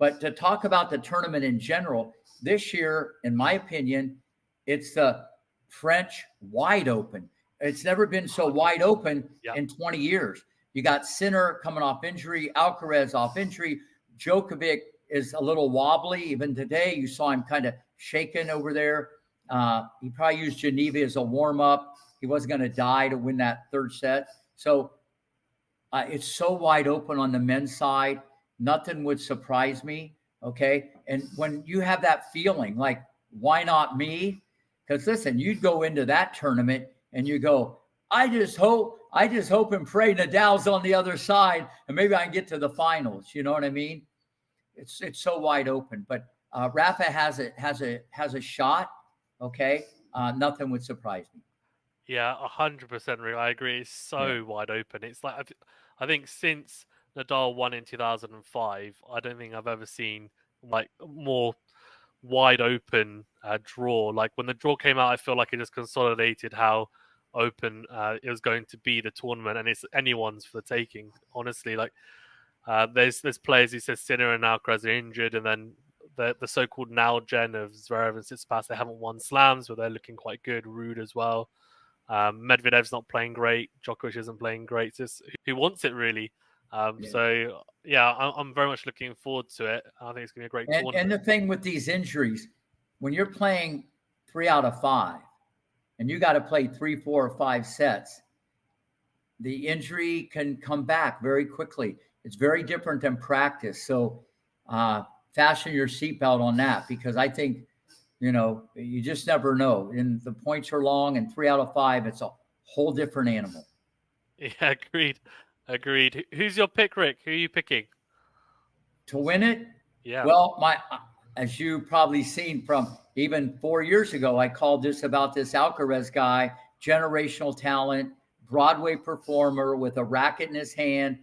But to talk about the tournament in general, this year, in my opinion, it's the French wide open. It's never been so wide open in 20 years. You got Sinner coming off injury, Alcaraz off injury. Djokovic is a little wobbly. Even today, you saw him kind of shaking over there. He probably used Geneva as a warm-up. He wasn't going to die to win that third set. So it's so wide open on the men's side. Nothing would surprise me, okay? And when you have that feeling, like, why not me? Because, listen, you'd go into that tournament and you go, I just hope and pray Nadal's on the other side and maybe I can get to the finals. You know what I mean? It's so wide open. But Rafa has a shot, okay? Nothing would surprise me. Yeah, 100%. I agree. It's so wide open. It's like, I think since Nadal won in 2005, I don't think I've ever seen like more wide open draw. Like when the draw came out, I feel like it just consolidated how open it was going to be, the tournament, and it's anyone's for the taking. Honestly, like there's players who says Sinner and Alcaraz are injured, and then the so-called now gen of Zverev and Tsitsipas, they haven't won slams, but they're looking quite good. Rude as well. Medvedev's not playing great. Djokovic isn't playing great. It's just who wants it really. So yeah, I'm very much looking forward to it. I think it's going to be a great tournament. And the thing with these injuries, when you're playing 3 out of 5, and you got to play 3, 4, or 5 sets, the injury can come back very quickly. It's very different than practice. So fasten your seatbelt on that, because I think, you just never know. And the points are long, and 3 out of 5, it's a whole different animal. Yeah, agreed. Who's your pick, Rick? Who are you picking to win it? Yeah. Well, as you probably seen from even 4 years ago, I called about this Alcaraz guy, generational talent, Broadway performer with a racket in his hand.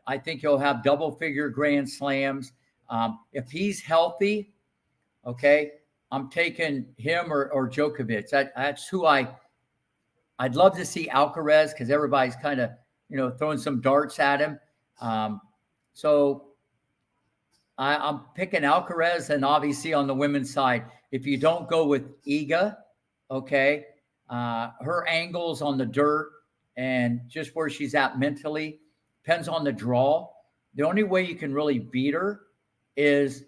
I think he'll have double-figure Grand Slams. If he's healthy, okay, I'm taking him or Djokovic. That's who I'd love to see Alcaraz, because everybody's kind of, throwing some darts at him. So I'm picking Alcaraz, and obviously on the women's side, if you don't go with Iga, okay, her angles on the dirt and just where she's at mentally depends on the draw. The only way you can really beat her is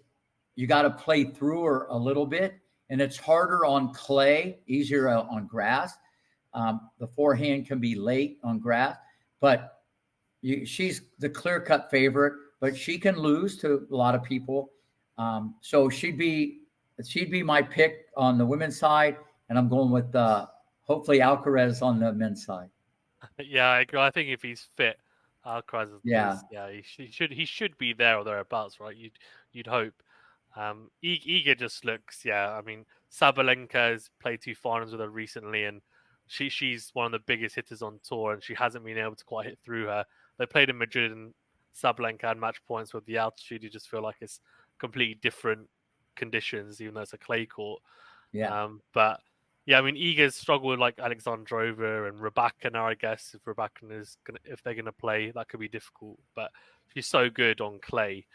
you got to play through her a little bit, and it's harder on clay, easier on grass. The forehand can be late on grass, but she's the clear-cut favorite, but she can lose to a lot of people. So she'd be my pick on the women's side, and I'm going with hopefully Alcaraz on the men's side. Yeah, I agree. I think if he's fit, Alcaraz he should be there or thereabouts, right? You'd hope. Iga just looks, I mean, Sabalenka has played 2 finals with her recently, and she's one of the biggest hitters on tour, and she hasn't been able to quite hit through her. They played in Madrid, and Sabalenka had match points with the altitude. You just feel like it's completely different conditions, even though it's a clay court. Yeah. But yeah, I mean, Iga's struggled with like Alexandrova and Rybakina now, I guess. If they're gonna play, that could be difficult. But she's so good on clay.